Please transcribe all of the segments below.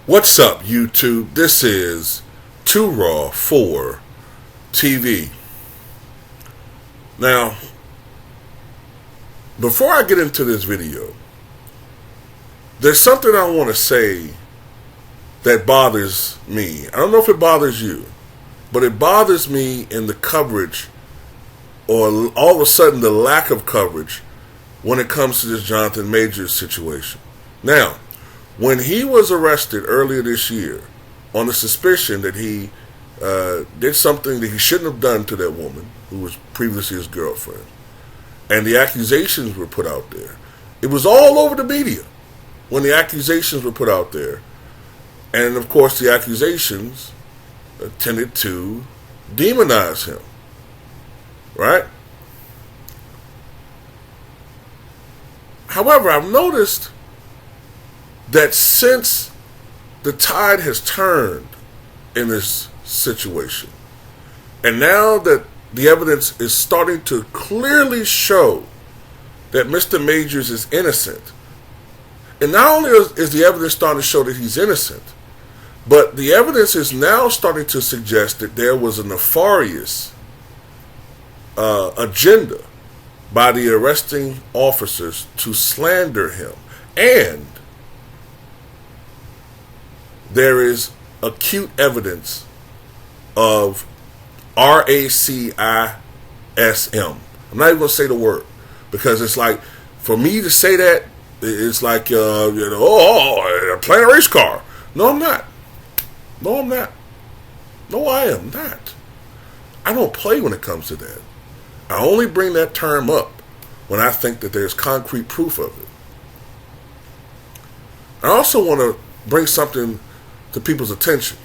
What's up, YouTube? This is Too Raw for TV. Now, before I get into this video, there's something I want to say that bothers me. I don't know if it bothers you, but it bothers me in the coverage, or all of a sudden the lack of coverage when it comes to this Jonathan Majors situation. Now, when he was arrested earlier this year on the suspicion that he did something that he shouldn't have done to that woman who was previously his girlfriend, and the accusations were put out there, it was all over the media when the accusations were put out there. And of course the accusations tended to demonize him, right? However, I've noticed that since the tide has turned in this situation, and now that the evidence is starting to clearly show that Mr. Majors is innocent, and not only is the evidence starting to show that he's innocent, but the evidence is now starting to suggest that there was a nefarious agenda by the arresting officers to slander him. And there is acute evidence of RACISM. I'm not even going to say the word, because it's like, for me to say that, it's like, I'm playing a race car. No, I'm not. No, I'm not. No, I am not. I don't play when it comes to that. I only bring that term up when I think that there's concrete proof of it. I also want to bring something to people's attention.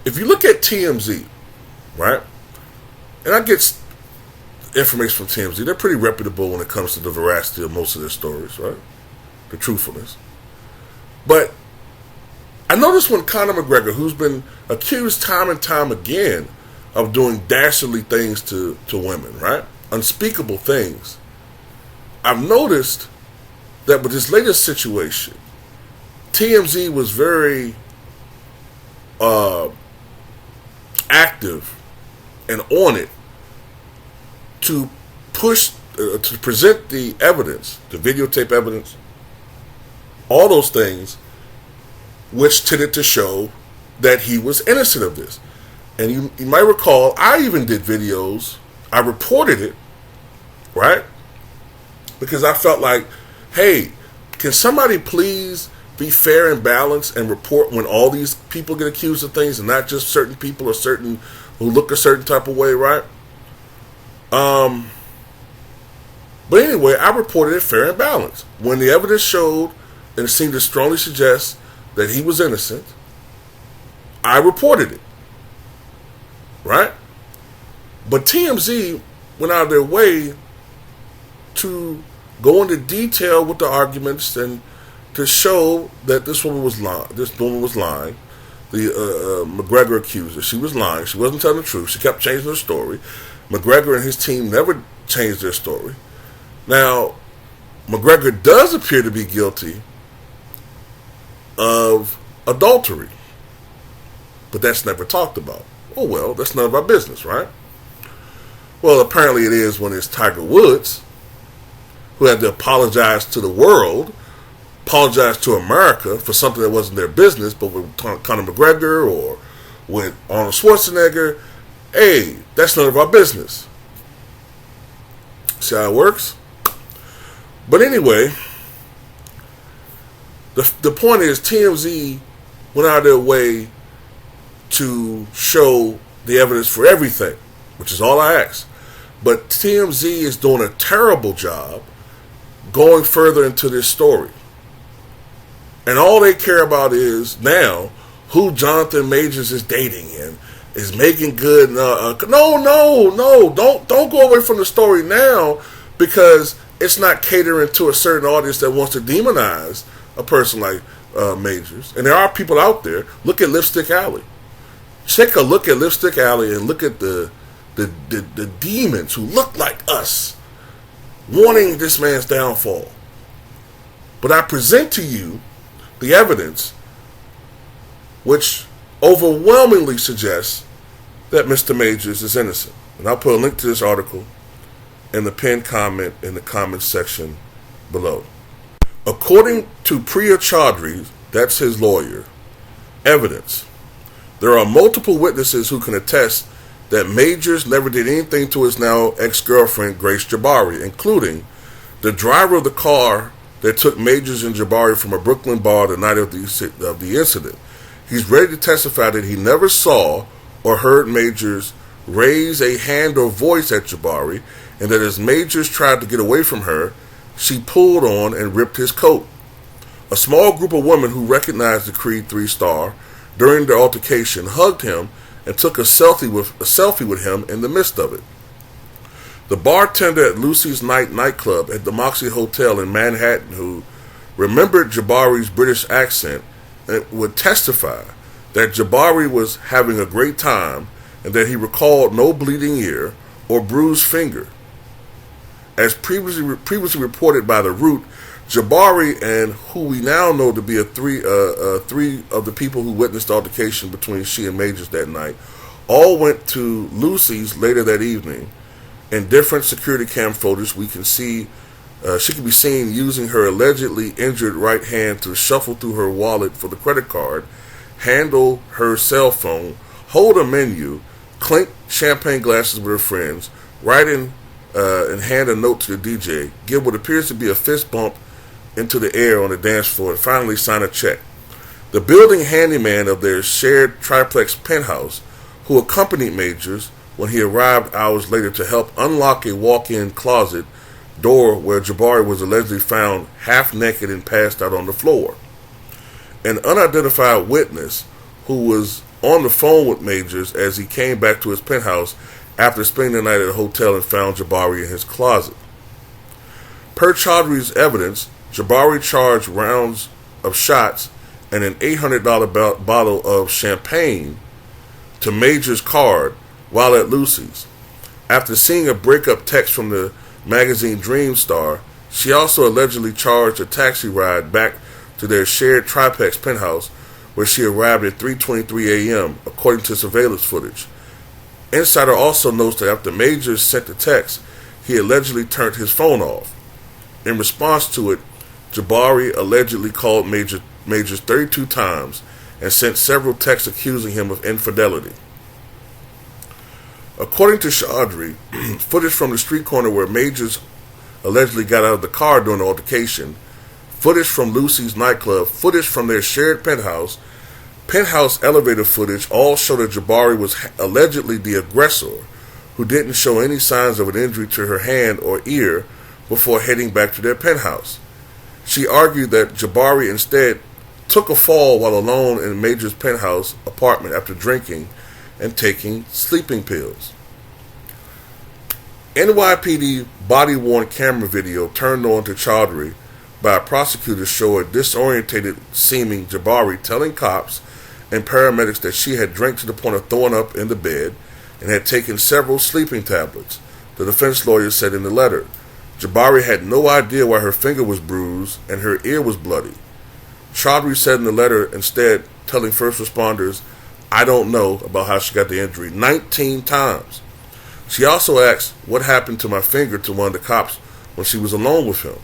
If you look at TMZ, right, and I get information from TMZ, they're pretty reputable when it comes to the veracity of most of their stories, right, the truthfulness. But I noticed when Conor McGregor, who's been accused time and time again of doing dastardly things to women, right, unspeakable things, I've noticed that with this latest situation, TMZ was very active and on it to push, to present the evidence, the videotape evidence, all those things, which tended to show that he was innocent of this. And you might recall, I even did videos, I reported it, right? Because I felt like, hey, can somebody please be fair and balanced and report when all these people get accused of things, and not just certain people or certain who look a certain type of way, right? But anyway, I reported it fair and balanced. When the evidence showed, and it seemed to strongly suggest that he was innocent, I reported it, right? But TMZ went out of their way to go into detail with the arguments and to show that this woman was lying. The McGregor accuser, she was lying. She wasn't telling the truth. She kept changing her story. McGregor and his team never changed their story. Now, McGregor does appear to be guilty of adultery, but that's never talked about. Oh well, that's none of our business, right? Well, apparently it is when it's Tiger Woods, who had to apologize to the world, apologize to America for something that wasn't their business. But with Conor McGregor or with Arnold Schwarzenegger, hey, that's none of our business. See how it works? But anyway, the point is, TMZ went out of their way to show the evidence for everything, which is all I ask. But TMZ is doing a terrible job going further into this story. And all they care about is now who Jonathan Majors is dating and is making good. No, don't go away from the story now, because it's not catering to a certain audience that wants to demonize a person like Majors. And there are people out there. Look at Lipstick Alley. Take a look at Lipstick Alley and look at the demons who look like us wanting this man's downfall. But I present to you the evidence which overwhelmingly suggests that Mr. Majors is innocent. And I'll put a link to this article in the pinned comment in the comments section below. According to Priya Chaudhry, that's his lawyer, evidence. There are multiple witnesses who can attest that Majors never did anything to his now ex-girlfriend, Grace Jabari, including the driver of the car that took Majors and Jabari from a Brooklyn bar the night of the incident. He's ready to testify that he never saw or heard Majors raise a hand or voice at Jabari, and that as Majors tried to get away from her, she pulled on and ripped his coat. A small group of women who recognized the Creed 3 star during their altercation hugged him and took a selfie with him in the midst of it. The bartender at Lucy's nightclub at the Moxie Hotel in Manhattan, who remembered Jabari's British accent, would testify that Jabari was having a great time and that he recalled no bleeding ear or bruised finger. As previously reported by The Root, Jabari, and who we now know to be three of the people who witnessed the altercation between she and Majors that night, all went to Lucy's later that evening. In different security cam photos, we can see she can be seen using her allegedly injured right hand to shuffle through her wallet for the credit card, handle her cell phone, hold a menu, clink champagne glasses with her friends, write in and hand a note to the DJ, give what appears to be a fist bump into the air on the dance floor, and finally sign a check. The building handyman of their shared triplex penthouse, who accompanied Majors when he arrived hours later to help unlock a walk-in closet door where Jabari was allegedly found half naked and passed out on the floor. An unidentified witness who was on the phone with Majors as he came back to his penthouse after spending the night at a hotel and found Jabari in his closet. Per Chaudhry's evidence, Jabari charged rounds of shots and an $800 bottle of champagne to Majors' card while at Lucy's. After seeing a breakup text from the magazine Dream Star, she also allegedly charged a taxi ride back to their shared triplex penthouse, where she arrived at 3:23 a.m., according to surveillance footage. Insider also notes that after Majors sent the text, he allegedly turned his phone off. In response to it, Jabari allegedly called Majors 32 times and sent several texts accusing him of infidelity. According to Chaudhry, footage from the street corner where Majors allegedly got out of the car during the altercation, footage from Lucy's nightclub, footage from their shared penthouse elevator footage all show that Jabari was allegedly the aggressor, who didn't show any signs of an injury to her hand or ear before heading back to their penthouse. She argued that Jabari instead took a fall while alone in Majors' penthouse apartment after drinking and taking sleeping pills. NYPD body-worn camera video turned on to Chaudhry by a prosecutor showed a disorientated seeming Jabari telling cops and paramedics that she had drank to the point of throwing up in the bed and had taken several sleeping tablets, the defense lawyer said in the letter. Jabari had no idea why her finger was bruised and her ear was bloody. Chaudhry said in the letter, instead telling first responders, "I don't know," about how she got the injury 19 times. She also asked what happened to my finger to one of the cops when she was alone with him.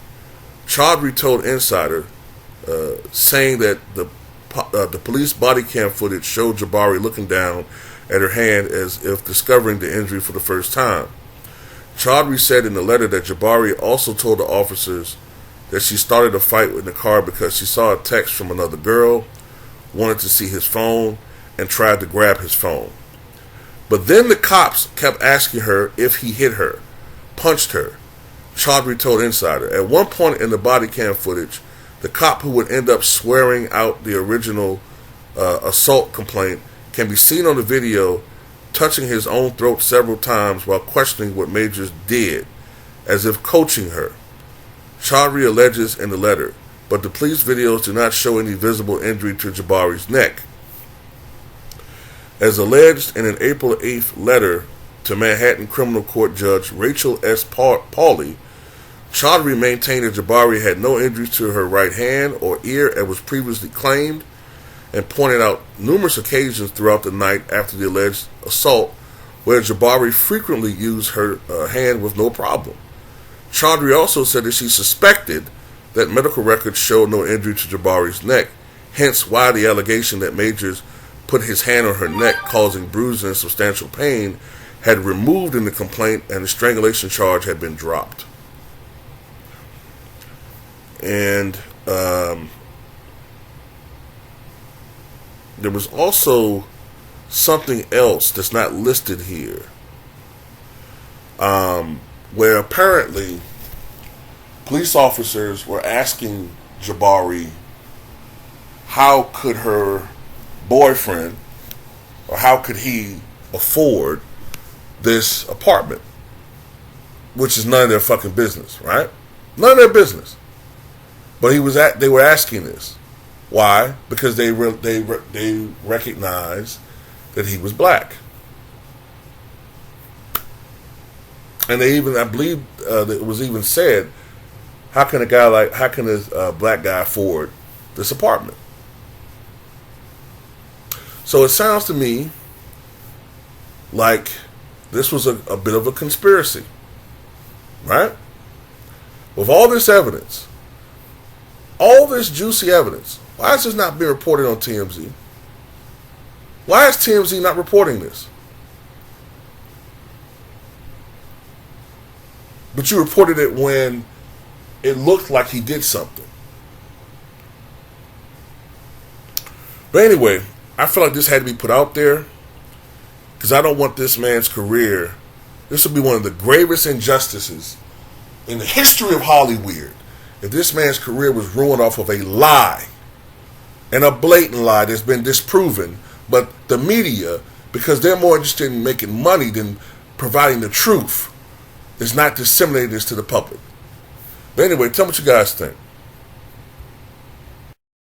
Chaudhry told Insider, saying that the police body cam footage showed Jabari looking down at her hand as if discovering the injury for the first time. Chaudhry said in the letter that Jabari also told the officers that she started a fight in the car because she saw a text from another girl, wanted to see his phone, and tried to grab his phone. But then the cops kept asking her if he hit her, punched her. Chaudhry told Insider. At one point in the body cam footage, the cop who would end up swearing out the original assault complaint can be seen on the video touching his own throat several times while questioning what Majors did, as if coaching her. Chaudhry alleges in the letter, but the police videos do not show any visible injury to Jabari's neck. As alleged in an April 8th letter to Manhattan Criminal Court Judge Rachel S. Pauley, Chaudhry maintained that Jabari had no injuries to her right hand or ear as was previously claimed, and pointed out numerous occasions throughout the night after the alleged assault where Jabari frequently used her hand with no problem. Chaudhry also said that she suspected that medical records showed no injury to Jabari's neck, hence why the allegation that Majors put his hand on her neck causing bruising and substantial pain had removed in the complaint and the strangulation charge had been dropped. And there was also something else that's not listed here, where apparently police officers were asking Jabari how could her boyfriend, or how could he afford this apartment, which is none of their fucking business, right? None of their business. But they were asking this. Why? Because they recognized that he was black. And they even, I believe, that it was even said, how can a black guy afford this apartment? So it sounds to me like this was a bit of a conspiracy, right? With all this evidence, all this juicy evidence, why is this not being reported on TMZ? Why is TMZ not reporting this? But you reported it when it looked like he did something. But anyway, I feel like this had to be put out there because I don't want this man's career. This would be one of the gravest injustices in the history of Hollywood if this man's career was ruined off of a lie, and a blatant lie that's been disproven. But the media, because they're more interested in making money than providing the truth, is not disseminating this to the public. But anyway, tell me what you guys think.